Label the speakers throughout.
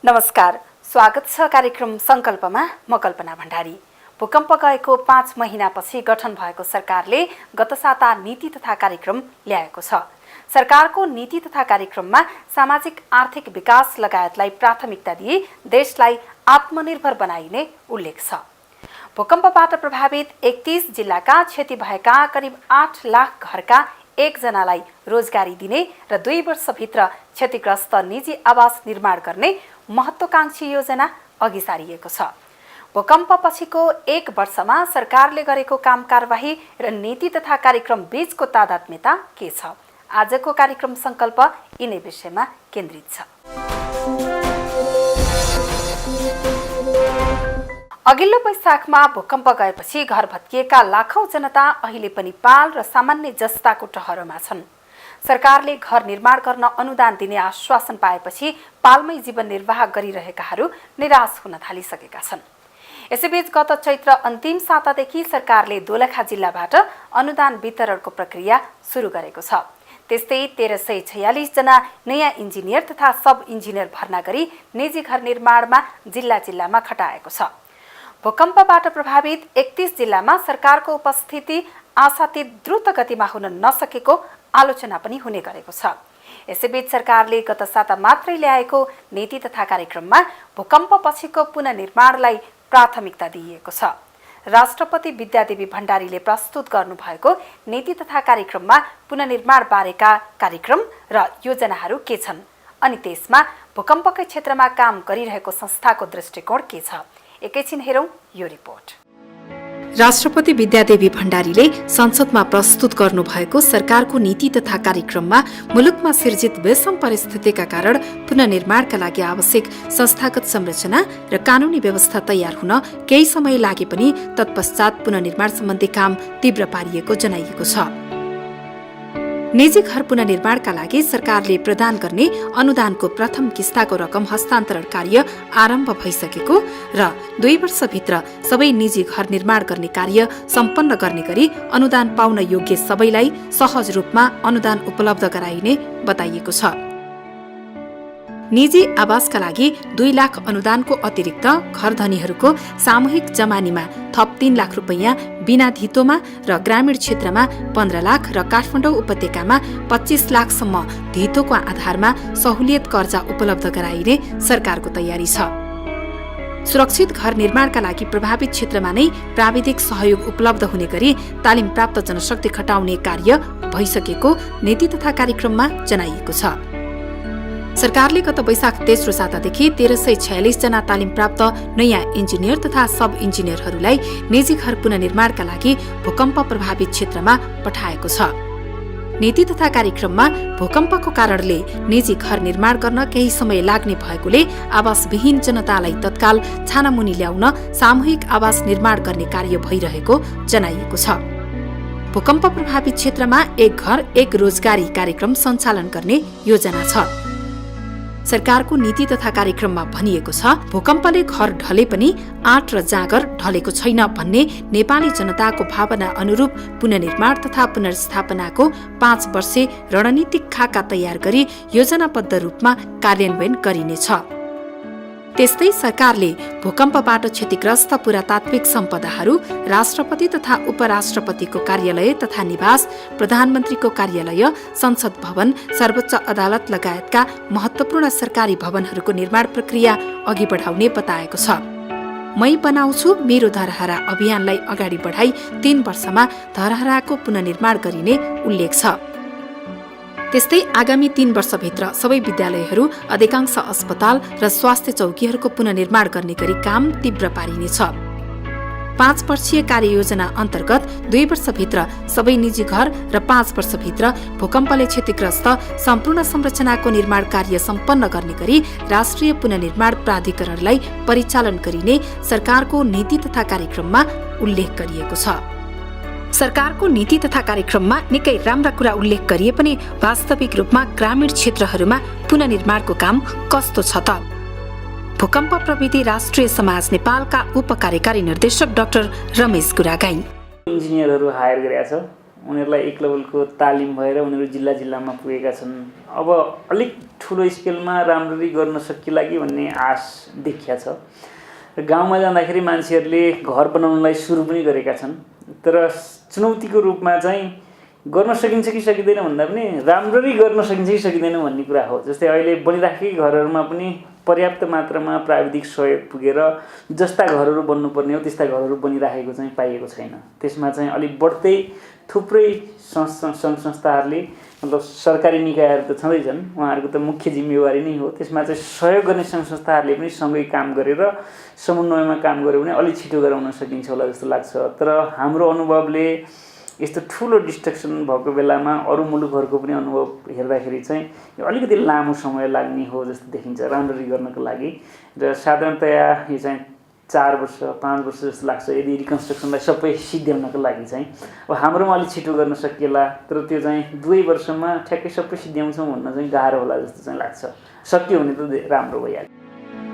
Speaker 1: नमस्कार, स्वागत छ कार्यक्रम संकल्पमा। म कल्पना भण्डारी। भूकम्प गएको 5 महिनापछि गठन भएको सरकारले गत साता नीति तथा कार्यक्रम ल्याएको छ। सरकारको नीति तथा कार्यक्रममा सामाजिक आर्थिक विकास लगायतलाई प्राथमिकता दिई देशलाई आत्मनिर्भर बनाइने उल्लेख छ। भूकम्पबाट प्रभावित 31 जिल्लाका क्षति भएका करिब 8 लाख घरका 1 जनालाई रोजगारी दिने र 2 वर्षभित्र क्षतिग्रस्त निजी आवास निर्माण गर्ने महत्त्वकांक्षी योजना अघि सारिएको छ। भूकम्पपछिको 1 वर्षमा सरकारले गरेको काम कारबाही र नीति तथा कार्यक्रम बीचको तादात्म्यता के छ? आजको कार्यक्रम संकल्प यिनै विषयमा केन्द्रित छ। अघिल्लो वैशाखमा भूकम्प गएपछि घर भत्किएका लाखौं जनता अहिले पनि पाल र सामान्य जस्ताको टहरमा छन्। सरकारले घर निर्माण गर्न अनुदान दिने आश्वासन पाएपछि पालमै जीवन निर्वाह गरिरहेकाहरू निराश हुन थालिसकेका छन्। यसैबीच गत चैत्र अन्तिम सातादेखि सरकारले दोलखा जिल्लाबाट अनुदान वितरणको प्रक्रिया सुरु गरेको छ। त्यस्तै 1346 जना नयाँ इन्जिनियर तथा सब इन्जिनियर भर्ना गरी निजी घर निर्माणमा जिल्ला खटाएको छ। भूकम्पबाट प्रभावित 31 जिल्लामा सरकारको उपस्थिति आशातीत द्रुत गतिमा हुन नसकेको आलोचना पनि हुने गरेको छ। यसैबीच सरकारले गत साता मात्रै ल्याएको नीति तथा कार्यक्रममा भूकम्पपछिको पुनर्निर्माणलाई प्राथमिकता दिइएको छ। राष्ट्रपति विद्यादेवी भण्डारीले प्रस्तुत गर्नुभएको नीति तथा कार्यक्रममा पुनर्निर्माण बारेका कार्यक्रम र योजनाहरू के छन् अनि त्यसमा भूकम्पकै क्षेत्रमा काम गरिरहेको संस्थाको दृष्टिकोण के छ? एकैछिन हेरौं यो रिपोर्ट। राष्ट्रपति विद्यादेवी भण्डारीले संसदमा प्रस्तुत गर्नुभएको सरकारको नीति तथा कार्यक्रममा मुलुकमा सिर्जित विषम परिस्थितिका कारण पुनर्निर्माणका लागि आवश्यक संस्थागत संरचना र कानूनी व्यवस्था तयार हुन केही समय लागे पनि तत्पश्चात पुनर्निर्माण सम्बन्धी काम तीव्र पारिएको जनाइएको छ। निजी घर पुनर्निर्माणका लागि सरकारले प्रदान गर्ने अनुदानको प्रथम किस्ताको रकम हस्तान्तरण कार्य आरम्भ भइसकेको र 2 वर्षभित्र सबै निजी घर निर्माण गर्ने कार्य सम्पन्न गर्ने गरी अनुदान पाउन योग्य सबैलाई सहज रूपमा अनुदान उपलब्ध गराइने बताइएको छ। निजी आवासका लागि 2 लाख अनुदानको अतिरिक्त घरधनीहरूको सामूहिक जमानीमा थप 3 लाख रुपैयाँ बिना धितोमा र ग्रामीण क्षेत्रमा 15 लाख र काठमाडौँ उपत्यकामा 25 लाखसम्म धितोको आधारमा सहुलियत कर्जा उपलब्ध गराइने सरकारको तयारी छ। सुरक्षित घर निर्माणका लागि प्रभावित क्षेत्रमा नै प्राविधिक सहयोग उपलब्ध हुने गरी तालिम प्राप्त जनशक्ति खटाउने कार्य भइसकेको नीति तथा कार्यक्रममा जनाइएको छ। सरकारले गत वैशाख तेस्रो सातादेखि 1346 जना तालिम प्राप्त नयाँ इन्जिनियर तथा सब इन्जिनियरहरूलाई निजी घर पुनर्निर्माणका लागि भूकम्प प्रभावित क्षेत्रमा पठाएको छ। नीति तथा कार्यक्रममा भूकम्पको कारणले निजी घर निर्माण गर्न केही समय लाग्ने भएकोले आवासविहीन जनतालाई तत्काल छानामुनी ल्याउन सामूहिक आवास निर्माण गर्ने कार्य भइरहेको जनाइएको छ। भूकम्प प्रभावित क्षेत्रमा 1 घर 1 रोजगारी कार्यक्रम सञ्चालन गर्ने योजना छ। सरकारको नीति तथा कार्यक्रममा भनिएको छ, भूकम्पले घर ढले पनि आँट र जाँगर ढलेको छैन भन्ने नेपाली जनताको भावना अनुरूप पुनर्निर्माण तथा पुनर्स्थापनाको 5 वर्षे रणनीतिक खाका तयार गरी योजनाबद्ध रूपमा कार्यान्वयन गरिनेछ। त्यस्तै सरकारले भूकम्पबाट क्षतिग्रस्त पुरातात्विक सम्पदाहरू राष्ट्रपति तथा उपराष्ट्रपतिको कार्यालय तथा निवास, प्रधानमन्त्रीको कार्यालय, संसद भवन, सर्वोच्च अदालत लगायतका महत्त्वपूर्ण सरकारी भवनहरूको निर्माण प्रक्रिया अघि बढाउने बताएको छ। मै बनाउँछु मेरो धरहरा अभियानलाई अगाडि बढाई 3 वर्षमा धरहराको पुनर्निर्माण गरिने उल्लेख छ। त्यस्तै आगामी 3 वर्षभित्र सबै विद्यालयहरू, अधिकांश अस्पताल र स्वास्थ्य चौकीहरूको पुनर्निर्माण गर्ने गरी काम तीव्र पारिनेछ। 5 वर्षीय कार्ययोजना अन्तर्गत 2 वर्षभित्र सबै निजी घर र 5 वर्षभित्र भूकम्पले क्षतिग्रस्त सम्पूर्ण संरचनाको निर्माण कार्य सम्पन्न गर्ने गरी राष्ट्रिय पुनर्निर्माण प्राधिकरणलाई परिचालन गरिने सरकारको नीति तथा कार्यक्रममा उल्लेख गरिएको छ। सरकारको नीति तथा कार्यक्रममा निकै राम्रा कुरा उल्लेख गरिए पनि वास्तविक रूपमा ग्रामीण क्षेत्रहरूमा पुनर्निर्माणको काम कस्तो छ त? भूकम्प प्रविधि राष्ट्रिय समाज नेपालका उपकार्यकारी निर्देशक डाक्टर रमेश गुरागाई।
Speaker 2: इन्जिनियरहरू हायर गरेका छ, उनीहरूलाई एक लेभलको तालिम भएर उनीहरू जिल्लामा पुगेका छन्। अब अलिक ठुलो स्केलमा राम्ररी गर्न सकिएला कि भन्ने आश देखिया छ। र गाउँमा जाँदाखेरि मान्छेहरूले घर बनाउनलाई सुरु पनि गरेका छन्, तर चुनौतीको रूपमा चाहिँ गर्न सकिन्छ कि सकिँदैन भन्दा पनि राम्ररी गर्न सकिन्छ कि सकिँदैन भन्ने कुरा हो। जस्तै अहिले बनिराखेकै घरहरूमा पनि पर्याप्त मात्रामा प्राविधिक सहयोग पुगेर जस्ता घरहरू बन्नुपर्ने हो त्यस्ता घरहरू बनिराखेको चाहिँ पाइएको छैन। त्यसमा चाहिँ अलिक बढ्दै थुप्रै सङ्घ संस्थाहरूले मतलब सरकारी निकायहरू त छँदैछन्, उहाँहरूको त मुख्य जिम्मेवारी नै हो। त्यसमा चाहिँ सहयोग गर्ने सङ्घ संस्थाहरूले पनि सँगै काम गरेर समन्वयमा काम गऱ्यो भने अलिक छिटो गराउन सकिन्छ होला जस्तो लाग्छ। तर हाम्रो अनुभवले यस्तो ठुलो डिस्ट्रक्सन भएको बेलामा अरू मुलुकहरूको पनि अनुभव हेर्दाखेरि चाहिँ यो अलिकति लामो समय लाग्ने हो जस्तो देखिन्छ राम्ररी गर्नको लागि। र साधारणतया यो चाहिँ 4 वर्ष 5 वर्ष जस्तो लाग्छ यदि रिकन्स्ट्रक्सनलाई सबै सिद्ध्याउनको लागि चाहिँ। अब हाम्रोमा अलिक छिटो गर्न सकिएला, तर त्यो चाहिँ 2 वर्षमा ठ्याक्कै सबै सिद्ध्याउँछौँ भन्न चाहिँ गाह्रो होला जस्तो चाहिँ लाग्छ। सक्यो भने त राम्रो भइहाल्यो।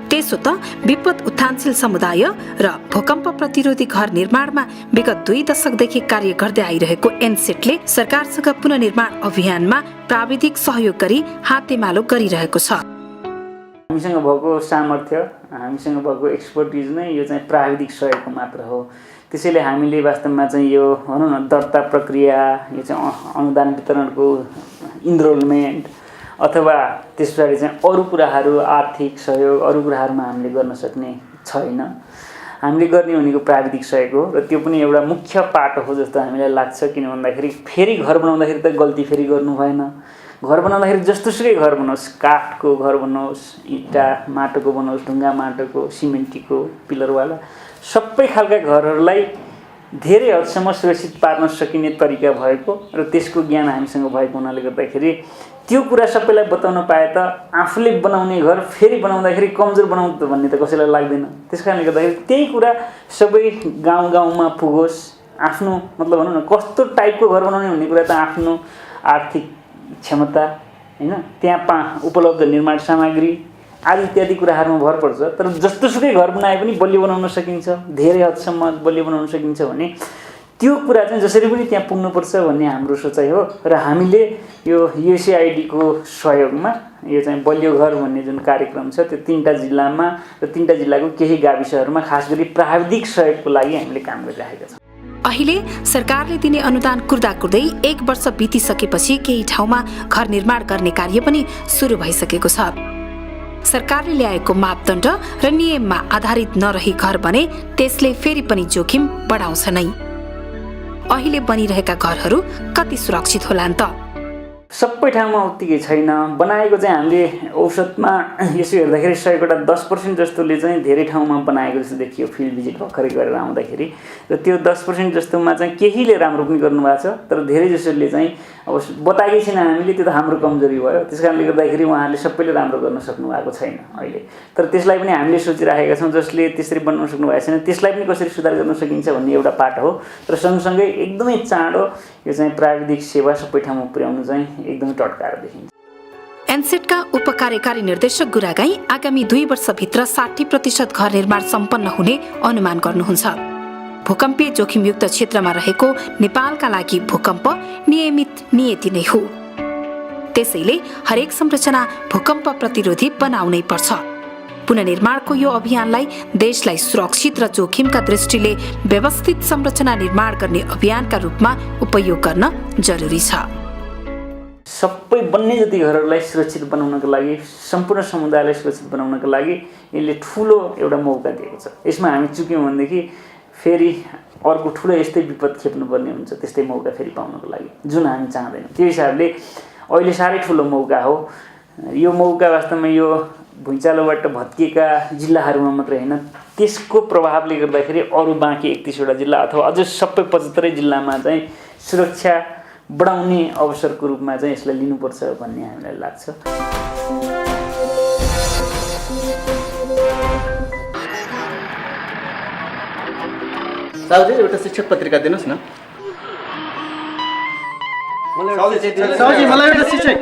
Speaker 1: त्यसो त विपद उत्थानशील समुदाय र भूकम्प प्रतिरोधी घर निर्माणमा विगत 2 दशकदेखि कार्य गर्दै आइरहेको एनसेटले सरकारसँग पुनर्निर्माण अभियानमा प्राविधिक सहयोग गरी हातेमालो गरिरहेको छ।
Speaker 2: हामीसँग भएको सामर्थ्य, हामीसँग भएको एक्सपर्टिज नै यो चाहिँ प्राविधिक सहयोगको मात्र हो। त्यसैले हामीले वास्तवमा चाहिँ यो भनौँ न दर्ता प्रक्रिया, यो चाहिँ अनुदान वितरणको इनरोलमेन्ट अथवा त्यस पछाडि चाहिँ अरू कुराहरू आर्थिक सहयोग अरू कुराहरूमा हामीले गर्न सक्ने छैन। हामीले गर्ने भनेको प्राविधिक सहयोग हो र त्यो पनि एउटा मुख्य पाटो हो जस्तो हामीलाई लाग्छ। किन भन्दाखेरि फेरि घर बनाउँदाखेरि त गल्ती फेरि गर्नु भएन। घर बनाउँदाखेरि जस्तोसुकै घर बनोस्, काठको घर बनोस्, इँटा माटोको बनोस्, ढुङ्गा माटोको, सिमेन्टीको पिलरवाला, सबै खालका घरहरूलाई धेरै हदसम्म सुरक्षित पार्न सकिने तरिका भएको र त्यसको ज्ञान हामीसँग भएको हुनाले गर्दाखेरि त्यो कुरा सबैलाई बताउन पाए त आफूले बनाउने घर फेरि बनाउँदाखेरि कमजोर बनाउँछ भन्ने त कसैलाई लाग्दैन। त्यसकारणले गर्दाखेरि त्यही कुरा सबै गाउँमा पुगोस्। आफ्नो मतलब भनौँ न कस्तो टाइपको घर बनाउने भन्ने कुरा त आफ्नो आर्थिक क्षमता हैन, त्यहाँ उपलब्ध निर्माण सामग्री आदि इत्यादि कुराहरूमा भर पर्छ। तर जस्तोसुकै घर बनाए पनि बलियो बनाउन सकिन्छ, धेरै हदसम्म बलियो बनाउन सकिन्छ भने त्यो कुरा चाहिँ जसरी पनि त्यहाँ पुग्नुपर्छ भन्ने हाम्रो सोचाइ हो। र हामीले यो युएसएआइडीको सहयोगमा यो चाहिँ बलियो घर भन्ने जुन कार्यक्रम छ त्यो 3टा जिल्लामा र 3टा जिल्लाको केही गाविसहरूमा खास गरी प्राविधिक सहयोगको लागि हामीले काम गरिरहेका छौँ।
Speaker 1: अहिले सरकारले दिने अनुदान कुर्दै 1 वर्ष बितिसकेपछि केही ठाउँमा घर निर्माण गर्ने कार्य पनि सुरु भइसकेको छ। सरकारले ल्याएको मापदण्ड र नियममा आधारित नरही घर बने त्यसले फेरि पनि जोखिम बढाउँछ नै। अहिले बनिरहेका घरहरू कति सुरक्षित होलान् त?
Speaker 2: सबै ठाउँमा उत्तिकै छैन। बनाएको चाहिँ हामीले औसतमा यसो हेर्दाखेरि 100 10% जस्तोले चाहिँ धेरै ठाउँमा बनाएको जस्तो देखियो फिल्ड भिजिट भर्खरै गरेर आउँदाखेरि। र त्यो 10% जस्तोमा चाहिँ केहीले राम्रो पनि गर्नुभएको छ, तर धेरै जसोले चाहिँ अब बताएकै छैन हामीले, त्यो त हाम्रो कमजोरी भयो। त्यसकारणले गर्दाखेरि उहाँहरूले सबैले राम्रो गर्न सक्नु भएको छैन अहिले। तर त्यसलाई पनि हामीले सोचिराखेका छौँ, जसले त्यसरी बनाउन सक्नु भएको छैन त्यसलाई पनि कसरी सुधार गर्न सकिन्छ भन्ने एउटा पाठ हो। र सँगसँगै एकदमै चाँडो यो चाहिँ प्राविधिक सेवा सबै ठाउँमा पुर्याउनु चाहिँ एकदमै टटकाएर देखिन्छ।
Speaker 1: एनसेटका उपकार्यकारी निर्देशक गुरागाई आगामी 2 वर्षभित्र 60% घर निर्माण सम्पन्न हुने अनुमान गर्नुहुन्छ। भूकम्पीय जोखिमयुक्त क्षेत्रमा रहेको नेपालका लागि भूकम्प नियमित नियति नै हो। त्यसैले हरेक संरचना भूकम्प प्रतिरोधी बनाउनै पर्छ। पुनर्निर्माणको यो अभियानलाई देशलाई सुरक्षित र जोखिमका दृष्टिले व्यवस्थित संरचना निर्माण गर्ने अभियानका रूपमा उपयोग गर्न जरुरी छ।
Speaker 2: सबै बन्ने जति घरहरूलाई सुरक्षित बनाउनको लागि, सम्पूर्ण समुदायलाई सुरक्षित बनाउनको लागि यसले ठुलो एउटा मौका दिएको छ। यसमा हामी चुक्यौँ भनेदेखि फेरि अर्को ठुलो यस्तै विपद खेप्नुपर्ने हुन्छ, त्यस्तै मौका फेरि पाउनको लागि, जुन हामी चाहँदैनौँ। त्यो हिसाबले अहिले साह्रै ठुलो मौका हो। यो मौका वास्तवमा यो भुइँचालोबाट भत्किएका जिल्लाहरूमा मात्रै होइन, त्यसको प्रभावले गर्दाखेरि अरू बाँकी 31वटा जिल्ला अथवा अझ सबै 75 जिल्लामा चाहिँ सुरक्षा बढाउने अवसरको रूपमा चाहिँ यसलाई लिनुपर्छ भन्ने हामीलाई लाग्छ।
Speaker 3: साउजी एउटा शिक्षक पत्रिका दिनुहोस् न। साउजी मलाई एउटा शिक्षक,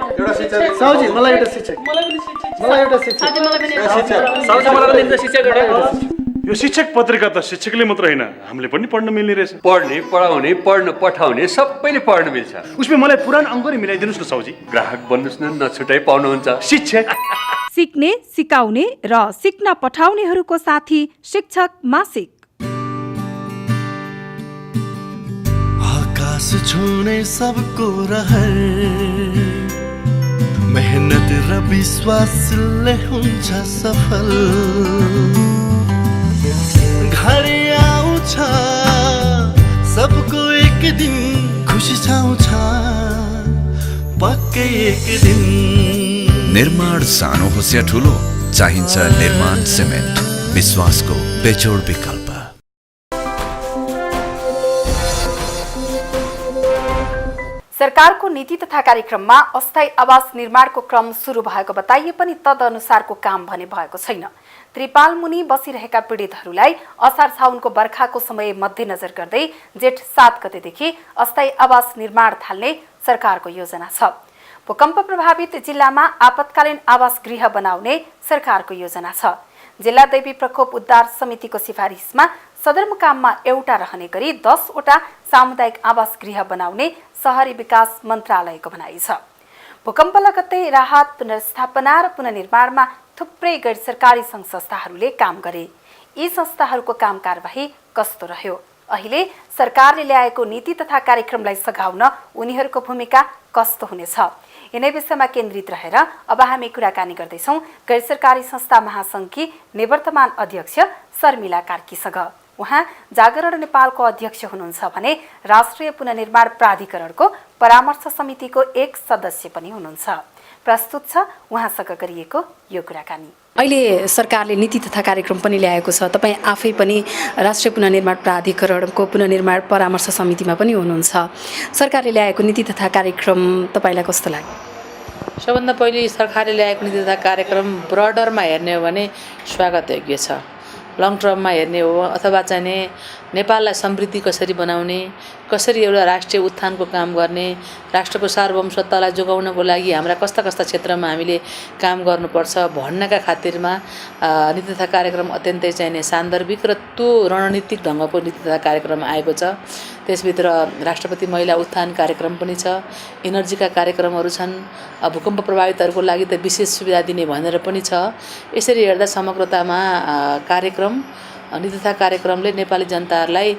Speaker 3: साउजी मलाई एउटा शिक्षक, मलाई एउटा शिक्षक, साउजी मलाई पनि एउटा शिक्षक, साउजी मलाई पनि एउटा शिक्षक।
Speaker 4: यो शिक्षक पत्रिका त शिक्षकले मात्र होइन हामीले पनि पढ्न मिल्ने रहेछ।
Speaker 5: पढ्ने पढाउने पढ्न पठाउने सबैले पढ्न मिल्छ।
Speaker 4: उसमा मलाई पुरानो अङ्क नै मिलाइदिनुहोस् न साउजी।
Speaker 5: ग्राहक बन्नुहोस् न, नछुटाइ पाउनुहुन्छ।
Speaker 4: शिक्षक
Speaker 6: सिक्ने, सिकाउने र सिक्न पठाउनेहरूको साथी शिक्षक मासिक।
Speaker 7: आकाश छुने सबको रहर, मेहनत र विश्वासले हुन्छ सफल। घडी आउँछ सबको एक दिन, खुसी छाउँछ पक्कै एक दिन।
Speaker 8: निर्माण सानो होस् या ठुलो, चाहिन्छ निर्माण सिमेन्ट, विश्वासको बेजोड विकल्प।
Speaker 1: सरकारको नीति तथा कार्यक्रममा अस्थायी आवास निर्माणको क्रम सुरु भएको बताइए पनि तदनुसारको काम भने भएको छैन। त्रिपाल मुनि बसिरहेका पीडितहरूलाई असार साउनको बर्खाको समय मध्यनजर गर्दै जेठ 7 गतेदेखि अस्थायी आवास निर्माण थाल्ने सरकारको योजना छ। भूकम्प प्रभावित जिल्लामा आपतकालीन आवास गृह बनाउने सरकारको योजना छ। जिल्ला दैवी प्रकोप उद्धार समितिको सिफारिसमा सदरमुकाममा एउटा रहने गरी 10 वटा सामुदायिक आवास गृह बनाउने शहरी विकास मन्त्रालयको भनाइ छ। भूकम्प लगत्तै राहत, पुनर्स्थापना र पुनर्निर्माणमा थुप्रै गैर सरकारी सङ्घ संस्थाहरूले काम गरे। यी संस्थाहरूको काम कारबाही कस्तो रह्यो? अहिले सरकारले ल्याएको नीति तथा कार्यक्रमलाई सघाउन उनीहरूको भूमिका कस्तो हुनेछ? यिनै विषयमा केन्द्रित रहेर अब हामी कुराकानी गर्दैछौँ गैर सरकारी संस्था महासङ्घकी निवर्तमान अध्यक्ष शर्मिला कार्कीसँग। उहाँ जागरण नेपालको अध्यक्ष हुनुहुन्छ भने राष्ट्रिय पुनर्निर्माण प्राधिकरणको परामर्श समितिको एक सदस्य पनि हुनुहुन्छ। प्रस्तुत छ उहाँसँग गरिएको यो कुराकानी। अहिले सरकारले नीति तथा कार्यक्रम पनि ल्याएको छ। तपाईँ आफै पनि राष्ट्रिय पुनर्निर्माण प्राधिकरणको पुनर्निर्माण परामर्श समितिमा पनि हुनुहुन्छ। सरकारले ल्याएको नीति तथा कार्यक्रम तपाईँलाई कस्तो लाग्यो?
Speaker 9: सबभन्दा पहिले सरकारले ल्याएको नीति तथा कार्यक्रम ब्रडरमा हेर्ने हो भने स्वागतयोग्य छ। लङ टर्ममा हेर्ने हो अथवा चाहिँ नेपाललाई समृद्धि कसरी बनाउने, कसरी एउटा राष्ट्रिय उत्थानको काम गर्ने, राष्ट्रको सार्वभौमसत्तालाई जोगाउनको लागि हाम्रा कस्ता कस्ता क्षेत्रमा हामीले काम गर्नुपर्छ भन्नका खातिरमा नीति तथा कार्यक्रम अत्यन्तै चाहिने सान्दर्भिक र त्यो रणनीतिक ढङ्गको नीति तथा कार्यक्रम आएको छ। त्यसभित्र राष्ट्रपति महिला उत्थान कार्यक्रम पनि छ, इनर्जीका कार्यक्रमहरू छन्, भूकम्प प्रभावितहरूको लागि त विशेष सुविधा दिने भनेर पनि छ। यसरी हेर्दा समग्रतामा कार्यक्रम नीति तथा कार्यक्रमले नेपाली जनताहरूलाई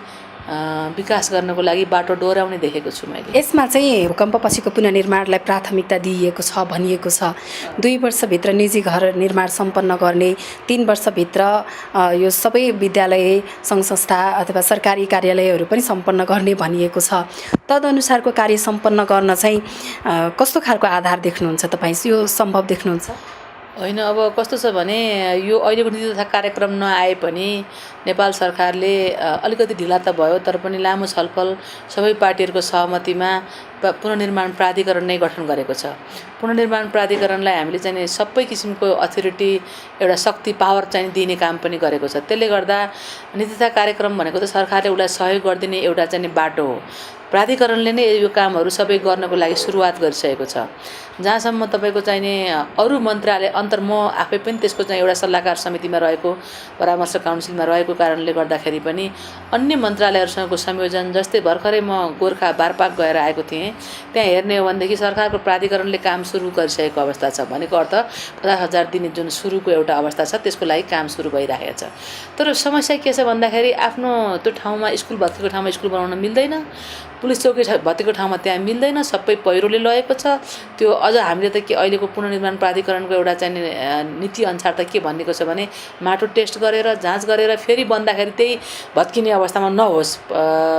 Speaker 9: विकास गर्नको लागि बाटो डोर्याउने देखेको छु मैले।
Speaker 1: यसमा चाहिँ भूकम्पपछिको पुनर्निर्माणलाई प्राथमिकता दिइएको छ भनिएको छ। 2 वर्षभित्र निजी घर निर्माण सम्पन्न गर्ने, 3 वर्षभित्र यो सबै विद्यालय सङ्घ संस्था अथवा सरकारी कार्यालयहरू पनि सम्पन्न गर्ने भनिएको छ। तदनुसारको कार्य सम्पन्न गर्न चाहिँ कस्तो खालको आधार देख्नुहुन्छ तपाईँ? यो सम्भव देख्नुहुन्छ?
Speaker 9: होइन, अब कस्तो छ भने यो अहिलेको नीति तथा कार्यक्रम नआए पनि नेपाल सरकारले अलिकति ढिला त भयो तर पनि लामो छलफल सबै पार्टीहरूको सहमतिमा पुनर्निर्माण प्राधिकरण नै गठन गरेको छ। पुनर्निर्माण प्राधिकरणलाई हामीले चाहिँ सबै किसिमको अथोरिटी, एउटा शक्ति, पावर चाहिँ दिने काम पनि गरेको छ। त्यसले गर्दा नीति तथा कार्यक्रम भनेको त सरकारले उसलाई सहयोग गरिदिने एउटा चाहिँ बाटो हो। प्राधिकरणले नै यो कामहरू सबै गर्नको लागि सुरुवात गरिसकेको छ। जहाँसम्म तपाईँको चाहिने अरू मन्त्रालय म आफै पनि त्यसको चाहिँ एउटा सल्लाहकार समितिमा रहेको, परामर्श काउन्सिलमा रहेको कारणले गर्दाखेरि पनि अन्य मन्त्रालयहरूसँगको संयोजन, जस्तै भर्खरै म गोर्खा बारपाक गएर आएको थिएँ, त्यहाँ हेर्ने हो भनेदेखि सरकारको प्राधिकरणले काम सुरु गरिसकेको अवस्था छ। भनेको अर्थ 50,000 दिने जुन सुरुको एउटा अवस्था छ त्यसको लागि काम सुरु भइरहेको छ। तर समस्या के छ भन्दाखेरि आफ्नो त्यो ठाउँमा स्कुल भत्केको ठाउँमा स्कुल बनाउन मिल्दैन, पुलिस चौकी भत्केको ठाउँमा त्यहाँ मिल्दैन, सबै पहिरोले लगेको छ। त्यो अझ हामीले त के अहिलेको पुनर्निर्माण प्राधिकरणको एउटा चाहिँ नीति अनुसार त के भनेको छ भने माटो टेस्ट गरेर जाँच गरेर फेरि बन्दाखेरि त्यही भत्किने अवस्थामा नहोस्,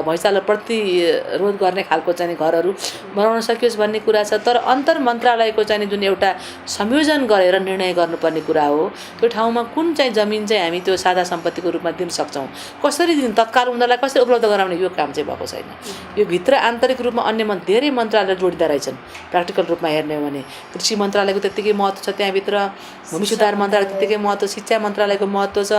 Speaker 9: भैँचालो प्रतिरोध गर्ने खालको चाहिँ घरहरू बनाउन सकियोस् भन्ने कुरा छ। तर अन्तर मन्त्रालयको चाहिँ जुन एउटा संयोजन गरेर निर्णय गर्नुपर्ने कुरा हो, त्यो ठाउँमा कुन चाहिँ जमिन चाहिँ हामी त्यो साझा सम्पत्तिको रूपमा दिन सक्छौँ, कसरी दिन, तत्काल उनीहरूलाई कसरी उपलब्ध गराउने, यो काम चाहिँ भएको छैन। यो भित्र आन्तरिक रूपमा अन्य धेरै मन्त्रालय जोडिँदा रहेछन्। प्र्याक्टिकल रूपमा हेर्ने हो भने कृषि मन्त्रालयको त्यत्तिकै महत्त्व छ, त्यहाँभित्र भूमि सुधार मन्त्रालय त्यत्तिकै महत्त्व, शिक्षा मन्त्रालयको महत्त्व छ,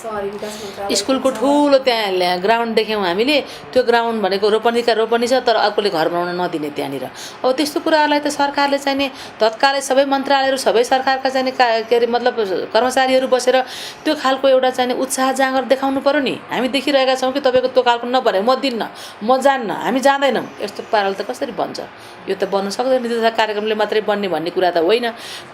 Speaker 9: स्कुलको ठुलो त्यहाँ ग्राउन्ड देख्यौँ हामीले त्यो ग्राउन्ड भनेको रोपनी छ तर अर्कोले घर बनाउन नदिने त्यहाँनिर अब त्यस्तो कुराहरूलाई त सरकारले चाहिने तत्कालै सबै मन्त्रालयहरू सबै सरकारका चाहिने के अरे मतलब कर्मचारीहरू बसेर त्यो खालको एउटा चाहिने उत्साह जाँगर देखाउनु पर्यो नि हामी देखिरहेका छौँ कि तपाईँको त्यो खालको नबने म दिन्न म जान्न हामी जाँदैनौँ यस्तो पाराले त कसरी बन्छ यो त बन्न सक्दैन नीति तथा कार्यक्रमले मात्रै बन्ने भन्ने कुरा त होइन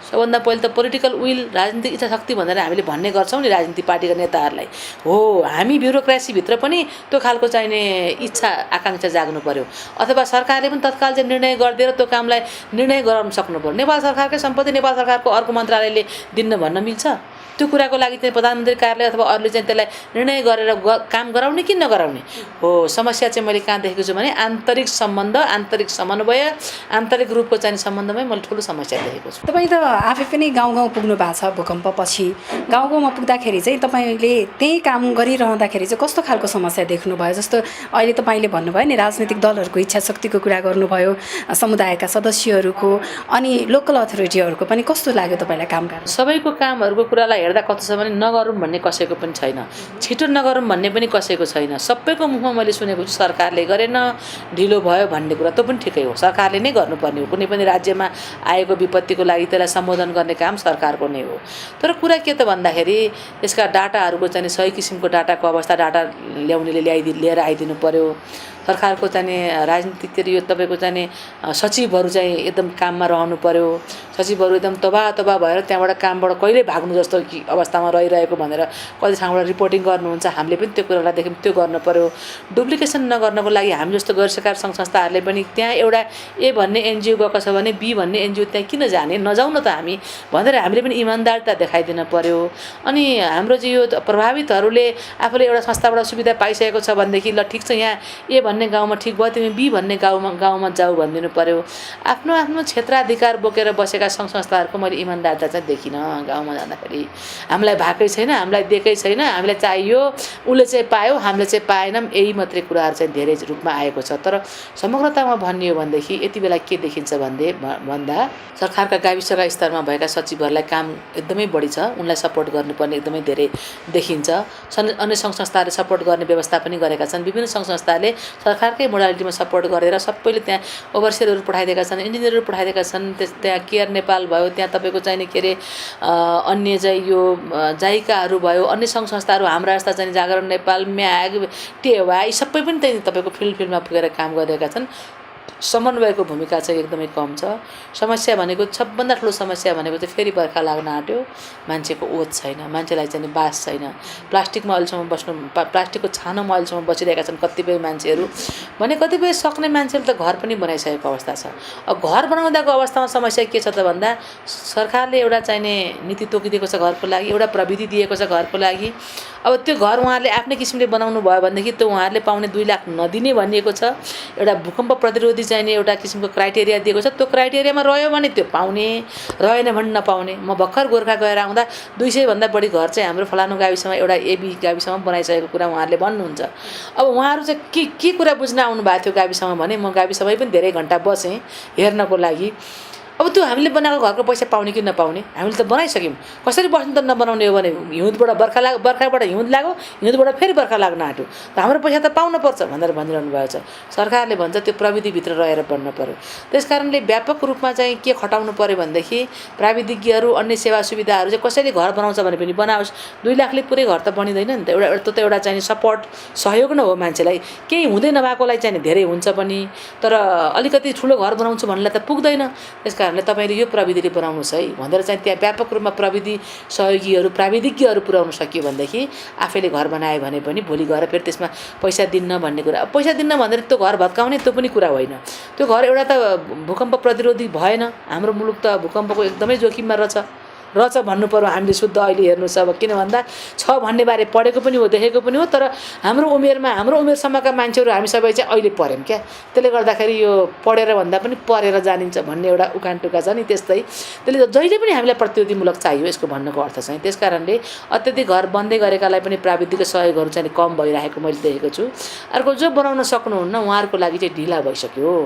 Speaker 9: सबभन्दा पहिले त पोलिटिकल विल राजनीतिक इच्छा शक्ति भनेर हामीले भन्ने गर्छौँ नि राजनीति पार्टीका नेताहरूलाई हो हामी ब्युरोक्रेसीभित्र पनि त्यो खालको चाहिने इच्छा आकाङ्क्षा जाग्नु पर्यो अथवा सरकारले पनि तत्काल चाहिँ निर्णय गरिदिएर त्यो कामलाई निर्णय गराउन सक्नु पर्यो नेपाल सरकारकै सम्पत्ति नेपाल सरकारको अर्को मन्त्रालयले दिन्न भन्न मिल्छ त्यो कुराको लागि चाहिँ प्रधानमन्त्री कार्यालय अथवा अरूले चाहिँ त्यसलाई निर्णय गरेर काम गराउने कि नगराउने हो समस्या चाहिँ मैले कहाँ देखेको छु भने आन्तरिक सम्बन्ध आन्तरिक समन्वय आन्तरिक रूपको चाहिँ सम्बन्धमै मैले ठुलो समस्या देखेको छु
Speaker 1: तपाईँ त आफै पनि गाउँ गाउँ पुग्नु भएको छ भूकम्पपछि गाउँ गाउँमा पुग्दाखेरि चाहिँ तपाईँले त्यही काम गरिरहँदाखेरि चाहिँ कस्तो खालको समस्या देख्नुभयो जस्तो अहिले तपाईँले भन्नुभयो नि राजनीतिक दलहरूको इच्छा शक्तिको कुरा गर्नुभयो समुदायका सदस्यहरूको अनि लोकल अथोरिटीहरूको पनि कस्तो लाग्यो तपाईँलाई काम गर्न
Speaker 9: सबैको कामहरूको कुरालाई हेर्दा कस्तो छ भने नगरौँ भन्ने कसैको पनि छैन छिटो नगरौँ भन्ने पनि कसैको छैन सबैको मुखमा मैले सुनेको छु सरकारले गरेन ढिलो भयो भन्ने कुरा त्यो पनि ठिकै हो सरकारले नै गर्नुपर्ने हो कुनै पनि राज्यमा आएको विपत्तिको लागि त्यसलाई सम्बोधन गर्ने काम सरकारको नै हो तर कुरा के त भन्दाखेरि यसका डाटाहरूको चाहिँ सही किसिमको डाटाको अवस्था डाटा ल्याउनेले लिएर आइदिनु पर्यो सरकारको चाहिँ राजनीतिक यो तपाईँको चाहिँ सचिवहरू चाहिँ एकदम काममा रहनु पर्यो सचिवहरू एकदम तबाह भएर त्यहाँबाट कामबाट कहिले भाग्नु जस्तो कि अवस्थामा रहिरहेको भनेर कति ठाउँबाट रिपोर्टिङ गर्नुहुन्छ हामीले पनि त्यो कुरालाई देख्यौँ त्यो गर्नु पर्यो डुप्लिकेसन नगर्नको लागि हामी जस्तो गैर सरकारी सङ्घ संस्थाहरूले पनि त्यहाँ एउटा ए भन्ने एनजिओ गएको छ भने बी भन्ने एनजिओ त्यहाँ किन जाने नजाउँ न त हामी भनेर हामीले पनि इमान्दारिता देखाइदिन पर्यो अनि हाम्रो चाहिँ यो प्रभावितहरूले आफूले एउटा संस्थाबाट सुविधा पाइसकेको छ भनेदेखि ल ठिक छ यहाँ ए भन्ने गाउँमा ठिक भयो तिमी बी भन्ने गाउँमा जाऊ भनिदिनु पर्यो आफ्नो आफ्नो क्षेत्राधिकार बोकेर बसेका सङ्घ संस्थाहरूको मैले इमान्दारिता चाहिँ देखिनँ गाउँमा जाँदाखेरि हामीलाई भएकै छैन हामीलाई दिएकै छैन हामीलाई चाहियो उसले चाहिँ पायो हामीले चाहिँ पाएनौँ यही मात्रै कुराहरू चाहिँ धेरै रूपमा आएको छ तर समग्रतामा भन्ने हो भनेदेखि यति बेला के देखिन्छ भन्दा सरकारका गाविसका स्तरमा भएका सचिवहरूलाई काम एकदमै बढी छ उनलाई सपोर्ट गर्नुपर्ने एकदमै धेरै देखिन्छ अन्य सङ्घ संस्थाहरूले सपोर्ट गर्ने व्यवस्था पनि गरेका छन् विभिन्न सङ्घ संस्थाले सरकारकै मोडालिटीमा सपोर्ट गरेर सबैले त्यहाँ ओभरसियरहरू पठाइदिएका छन् इन्जिनियरहरू पठाइदिएका छन् त्यहाँ केयर नेपाल भयो त्यहाँ तपाईँको चाहिने के अरे अन्य चाहिँ यो जाइकाहरू भयो अन्य सङ्घ संस्थाहरू हाम्रा जस्ता चाहिँ जागरण नेपाल म्याग टेवा यी सबै पनि त्यहाँ तपाईँको फिल्डमा पुगेर काम गरिरहेका छन् समन्वयको भूमिका चाहिँ एकदमै कम छ समस्या भनेको सबभन्दा ठुलो समस्या भनेको चाहिँ फेरि बर्खा लाग्न आँट्यो मान्छेको ओत छैन मान्छेलाई चाहिँ बास छैन प्लास्टिकमा अहिलेसम्म प्लास्टिकको छानोमा अहिलेसम्म बसिरहेका छन् कतिपय मान्छेहरू भने कतिपय सक्ने मान्छेहरूले त घर पनि बनाइसकेको अवस्था छ अब घर बनाउँदाको अवस्थामा समस्या के छ त भन्दा सरकारले एउटा चाहिने नीति तोकिदिएको छ घरको लागि एउटा प्रविधि दिएको छ घरको लागि अब त्यो घर उहाँहरूले आफ्नै किसिमले बनाउनु भयो भनेदेखि त्यो उहाँहरूले पाउने 2 लाख नदिने भनिएको छ एउटा भूकम्प प्रतिरोधी चाहिने एउटा किसिमको क्राइटेरिया दिएको छ त्यो क्राइटेरियामा रह्यो भने त्यो पाउने रहेन भने नपाउने म भर्खर गोर्खा गएर आउँदा 200 भन्दा बढी घर चाहिँ हाम्रो फलानु गाविसमा एउटा एबी गाविसमा बनाइसकेको कुरा उहाँहरूले भन्नुहुन्छ अब उहाँहरू चाहिँ के कुरा बुझ्न आउनु भएको थियो गाविसमा भने म गाविसमै पनि धेरै घन्टा बसेँ हेर्नको लागि अब त्यो हामीले बनाएको घरको पैसा पाउने कि नपाउने हामीले त बनाइसक्यौँ कसरी बस्नु त नबनाउने हो भने हिउँदबाट बर्खाबाट हिउँद लाग्यो हिउँदबाट फेरि बर्खा लाग्न आँट्यो त हाम्रो पैसा त पाउनुपर्छ भनेर भनिरहनु भएको छ सरकारले भन्छ त्यो प्रविधिभित्र रहेर बन्न पर्यो त्यस कारणले व्यापक रूपमा चाहिँ के खटाउनु पर्यो भनेदेखि प्राविधिज्ञहरू अन्य सेवा सुविधाहरू चाहिँ कसैले घर बनाउँछ भने पनि बनाओस् 2 लाखले पुरै घर त बनिँदैन नि त त्यो त एउटा चाहिँ सपोर्ट सहयोग न हो मान्छेलाई केही हुँदै नभएकोलाई चाहिँ धेरै हुन्छ पनि तर अलिकति ठुलो घर बनाउँछु भन्नेलाई त पुग्दैन त्यस कारणले तपाईँले यो प्रविधिले बनाउनुहोस् है भनेर चाहिँ त्यहाँ व्यापक रूपमा प्रविधि सहयोगीहरू प्राविधिज्ञहरू पुर्याउन सकियो भनेदेखि आफैले घर बनायो भने पनि भोलि गएर फेरि त्यसमा पैसा दिन्न भन्ने कुरा पैसा दिन्न भनेर त्यो घर भत्काउने त्यो पनि कुरा होइन त्यो घर एउटा त भूकम्प प्रतिरोधी भएन हाम्रो मुलुक त भूकम्पको एकदमै जोखिममा रहेछ भन्नु पर्यो हामीले शुद्ध अहिले हेर्नुहोस् अब किन भन्दा छ भन्ने बारे पढेको पनि हो देखेको पनि हो तर हाम्रो उमेरसम्मका मान्छेहरू हामी सबै चाहिँ अहिले पढ्यौँ क्या त्यसले गर्दाखेरि यो पढेर भन्दा पनि पढेर जानिन्छ भन्ने एउटा उखान टुका छ नि त्यस्तै त्यसले जहिले पनि हामीलाई प्रतिरोधीमूलक चाहियो यसको भन्नुको अर्थ चाहिँ त्यस कारणले अत्यधिक घर बन्दै गरेकालाई पनि प्राविधिक सहयोगहरू चाहिँ कम भइरहेको मैले देखेको छु अर्को जो बनाउन सक्नुहुन्न उहाँहरूको लागि चाहिँ ढिला भइसक्यो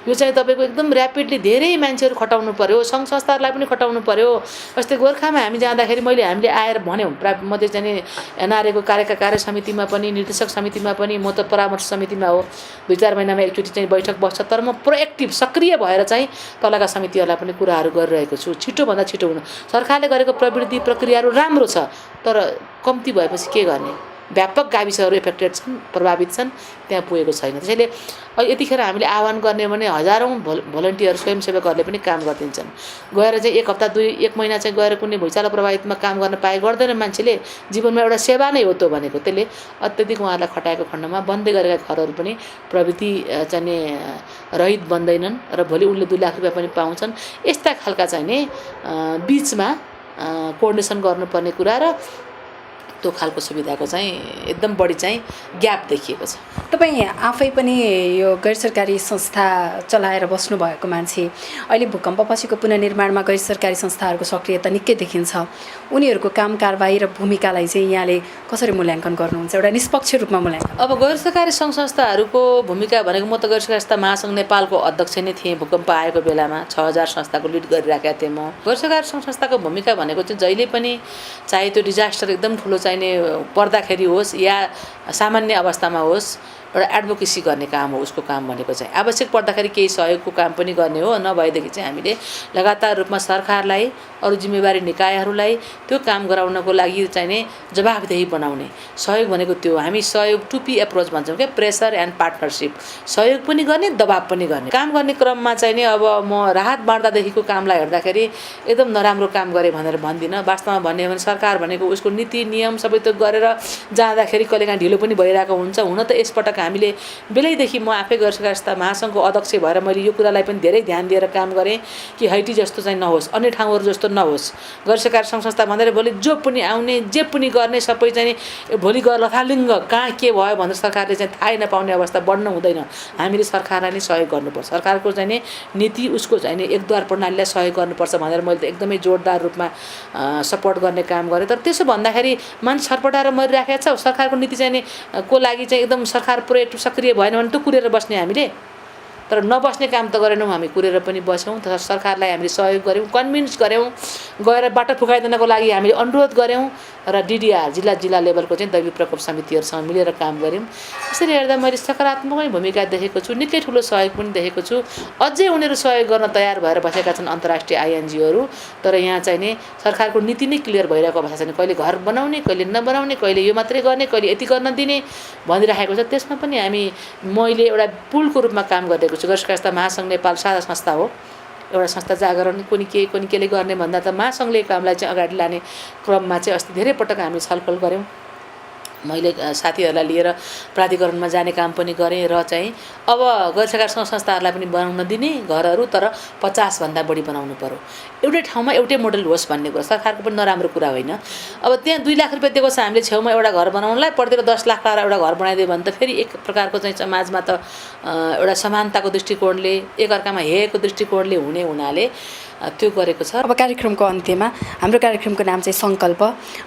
Speaker 9: यो चाहिँ तपाईँको एकदम ऱ्यापिडली धेरै मान्छेहरू खटाउनु पर्यो सङ्घ संस्थाहरूलाई पनि खटाउनु पर्यो जस्तै चाहिँ गोर्खामा हामी जाँदाखेरि हामीले आएर भन्यौँ मध्ये चाहिँ एनआरएको कार्य समितिमा पनि निर्देशक समितिमा पनि म त परामर्श समितिमा हो 2-4 महिनामा एकचोटि चाहिँ बैठक बस्छ तर म प्रोएक्टिभ सक्रिय भएर चाहिँ तलका समितिहरूलाई पनि कुराहरू गरिरहेको छु छिटोभन्दा छिटो हुनु सरकारले गरेको प्रवृत्ति प्रक्रियाहरू राम्रो छ तर कम्ती भएपछि के गर्ने व्यापक गाविसहरू इफेक्टेड छन् प्रभावित छन् त्यहाँ पुगेको छैन त्यसैले यतिखेर हामीले आह्वान गर्ने भने हजारौँ भोलिन्टियर स्वयंसेवकहरूले पनि काम गरिदिन्छन् गएर चाहिँ 1 हप्ता 1 महिना चाहिँ गएर कुनै भुइँचालो प्रभावितमा काम गर्न पाए गर्दैन मान्छेले जीवनमा एउटा सेवा नै हो त भनेको त्यसले अत्यधिक उहाँहरूलाई खटाएको खण्डमा बन्दै गरेका घरहरू पनि प्रवृत्ति चाहिँ रहित बन्दैनन् र भोलि उनले 2 लाख रुपियाँ पनि पाउँछन् यस्ता खालका चाहिँ नि बिचमा कोअर्डिनेसन गर्नुपर्ने कुरा र त्यो खालको सुविधाको चाहिँ एकदम बढी चाहिँ ग्याप देखिएको छ।
Speaker 1: तपाईँ आफै पनि यो गैर सरकारी संस्था चलाएर बस्नुभएको मान्छे अहिले भूकम्पपछिको पुनर्निर्माणमा गैर सरकारी संस्थाहरूको सक्रियता निकै देखिन्छ उनीहरूको काम कारबाही र भूमिकालाई चाहिँ यहाँले कसरी मूल्याङ्कन गर्नुहुन्छ एउटा निष्पक्ष रूपमा मूल्याङ्कन?
Speaker 9: अब गैर सरकारी सङ्घ संस्थाहरूको भूमिका भनेको म त गैर सरकारी संस्था महासङ्घ नेपालको अध्यक्ष नै थिएँ भूकम्प आएको बेलामा 6000 संस्थाको लिड गरिराखेका थिएँ म। गैर सरकारी सङ्घ संस्थाको भूमिका भनेको चाहिँ जहिले पनि चाहे त्यो डिजास्टर एकदम ठुलो चाहिने पर्दाखेरि होस् या सामान्य अवस्थामा होस् एउटा एडभोकेसी गर्ने काम हो उसको काम भनेको चाहिँ आवश्यक पर्दाखेरि केही सहयोगको काम पनि गर्ने हो नभएदेखि चाहिँ हामीले लगातार रूपमा सरकारलाई अरू जिम्मेवारी निकायहरूलाई त्यो काम गराउनको लागि चाहिने जवाफदेही बनाउने सहयोग भनेको त्यो हामी सहयोग 2P एप्रोच भन्छौँ क्या प्रेसर एन्ड पार्टनरसिप सहयोग पनि गर्ने दबाब पनि गर्ने काम गर्ने क्रममा चाहिँ नि अब म राहत बाँड्दादेखिको कामलाई हेर्दाखेरि एकदम नराम्रो काम गरेँ भनेर भन्दिनँ वास्तवमा भन्ने हो भने सरकार भनेको उसको नीति नियम सबै त्यो गरेर जाँदाखेरि कहिलेकाहीँ ढिलो पनि भइरहेको हुन्छ हुन त यसपटक हामीले बेलैदेखि म आफै गैर सरकारी संस्था महासङ्घको अध्यक्ष भएर मैले यो कुरालाई पनि धेरै ध्यान दिएर काम गरेँ कि हैटी जस्तो चाहिँ नहोस् अन्य ठाउँहरू जस्तो नहोस् गैर सरकारी सङ्घ संस्था भनेर भोलि जो पनि आउने जे पनि गर्ने सबै चाहिँ भोलि गएर लथालिङ्ग कहाँ के भयो भनेर सरकारले चाहिँ थाहै नपाउने अवस्था बढ्न हुँदैन हामीले सरकारलाई नै सहयोग गर्नुपर्छ सरकारको चाहिँ नि नीति उसको चाहिँ नि एकद्वार प्रणालीलाई सहयोग गर्नुपर्छ भनेर मैले त एकदमै जोडदार रूपमा सपोर्ट गर्ने काम गरेँ तर त्यसो भन्दाखेरि मान्छे छटपटाएर मरिराखेको छ सरकारको नीति चाहिँ नि को लागि चाहिँ एकदम सरकार प्रोएक्टिभ सक्रिय भएन भने त कुरेर बस्ने हामीले तर नबस्ने काम त गरेनौँ हामी कुरेर पनि बस्यौँ तर सरकारलाई हामीले सहयोग गऱ्यौँ कन्भिन्स गऱ्यौँ गएर बाटो फुकाइदिनको लागि हामीले अनुरोध गऱ्यौँ र डिडिआर जिल्ला लेभलको चाहिँ दैविक प्रकोप समितिहरूसँग मिलेर काम गऱ्यौँ यसरी हेर्दा मैले सकारात्मक भूमिका देखेको छु निकै ठुलो सहयोग पनि देखेको छु अझै उनीहरू सहयोग गर्न तयार भएर बसेका छन् अन्तर्राष्ट्रिय आइएनजिओहरू तर यहाँ चाहिँ नि सरकारको नीति नै क्लियर भइरहेको अवस्था छैन कहिले घर बनाउने कहिले नबनाउने कहिले यो मात्रै गर्ने कहिले यति गर्न दिने भनिराखेको छ त्यसमा पनि हामी मैले एउटा पुलको रूपमा काम गरेको छु गैर सरकारी संस्था महासङ्घ नेपाल साझा संस्था हो एउटा संस्था जागरण कुनै केले गर्ने भन्दा त महासङ्घले कामलाई चाहिँ अगाडि लाने क्रममा चाहिँ अस्ति धेरै पटक हामीले छलफल गऱ्यौँ मैले साथीहरूलाई लिएर प्राधिकरणमा जाने काम पनि गरेँ र चाहिँ अब गैर सरकारी सङ्घ संस्थाहरूलाई पनि बनाउन दिने घरहरू तर 50 भन्दा बढी बनाउनु पर्यो एउटै ठाउँमा एउटै मोडल होस् भन्ने कुरा सरकारको पनि नराम्रो कुरा होइन अब त्यहाँ 2 लाख रुपियाँ दिएको छ हामीले छेउमा एउटा घर बनाउनलाई प्रत्येक 10 लाख लगाएर एउटा घर बनाइदियो भने त फेरि एक प्रकारको चाहिँ समाजमा त एउटा समानताको दृष्टिकोणले एकअर्कामा हेरेको दृष्टिकोणले हुने हुनाले त्यो गरेको छ।
Speaker 1: अब कार्यक्रमको अन्त्यमा हाम्रो कार्यक्रमको नाम चाहिँ सङ्कल्प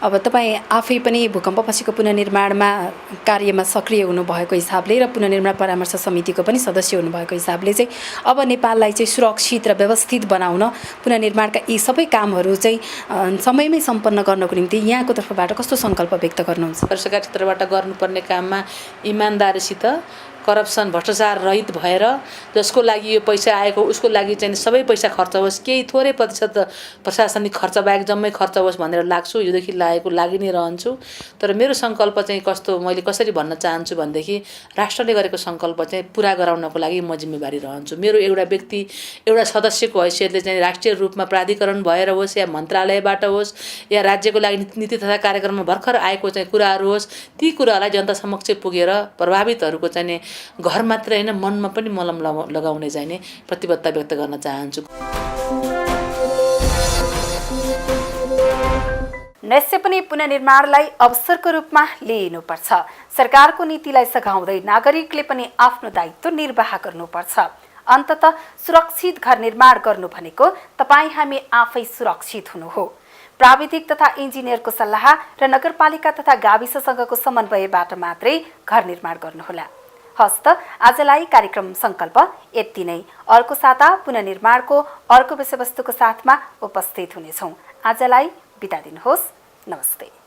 Speaker 1: अब तपाईँ आफै पनि भूकम्पपछिको पुनर्निर्माणमा कार्यमा सक्रिय हुनुभएको हिसाबले र पुनर्निर्माण परामर्श समितिको पनि सदस्य हुनुभएको हिसाबले चाहिँ अब नेपाललाई चाहिँ सुरक्षित र व्यवस्थित बनाउन पुनर्निर्माणका यी सबै कामहरू चाहिँ समयमै सम्पन्न गर्नको निम्ति यहाँको तर्फबाट कस्तो सङ्कल्प व्यक्त गर्नुहुन्छ?
Speaker 9: सरकारी क्षेत्रबाट गर्नुपर्ने काममा इमान्दारीसित करप्सन भ्रष्टाचार रहित भएर जसको लागि यो पैसा आएको उसको लागि चाहिँ सबै पैसा खर्च होस् केही थोरै प्रतिशत प्रशासनिक खर्च बाहेक जम्मै खर्च होस् भनेर लाग्छु योदेखि लागि नै रहन्छु तर मेरो सङ्कल्प चाहिँ कस्तो मैले कसरी भन्न चाहन्छु भनेदेखि राष्ट्रले गरेको सङ्कल्प चाहिँ पुरा गराउनको लागि म जिम्मेवारी रहन्छु मेरो एउटा व्यक्ति एउटा सदस्यको हैसियतले चाहिँ राष्ट्रिय रूपमा प्राधिकरण भएर होस् या मन्त्रालयबाट होस् या राज्यको लागि नीति तथा कार्यक्रममा भर्खर आएको चाहिँ कुराहरू होस् ती कुरालाई जनता समक्ष पुगेर प्रभावितहरूको चाहिँ घर मात्रै होइन मनमा पनि मलम लगाउने चाहिने प्रतिबद्धता व्यक्त गर्न चाहन्छु।
Speaker 1: निश्चय पनि पुनर्निर्माणलाई अवसरको रूपमा लिइनुपर्छ सरकारको नीतिलाई सघाउँदै नागरिकले पनि आफ्नो दायित्व निर्वाह गर्नुपर्छ अन्ततः सुरक्षित घर निर्माण गर्नु भनेको तपाईँ हामी आफै सुरक्षित हुनु हो प्राविधिक तथा इन्जिनियरको सल्लाह र नगरपालिका तथा गाविससँगको समन्वयबाट मात्रै घर निर्माण गर्नुहोला। हस्त आजलाई कार्यक्रम सङ्कल्प यति नै अर्को साता पुनर्निर्माणको अर्को विषयवस्तुको साथमा उपस्थित हुनेछौँ। आजलाई बिदा दिनुहोस्। नमस्ते।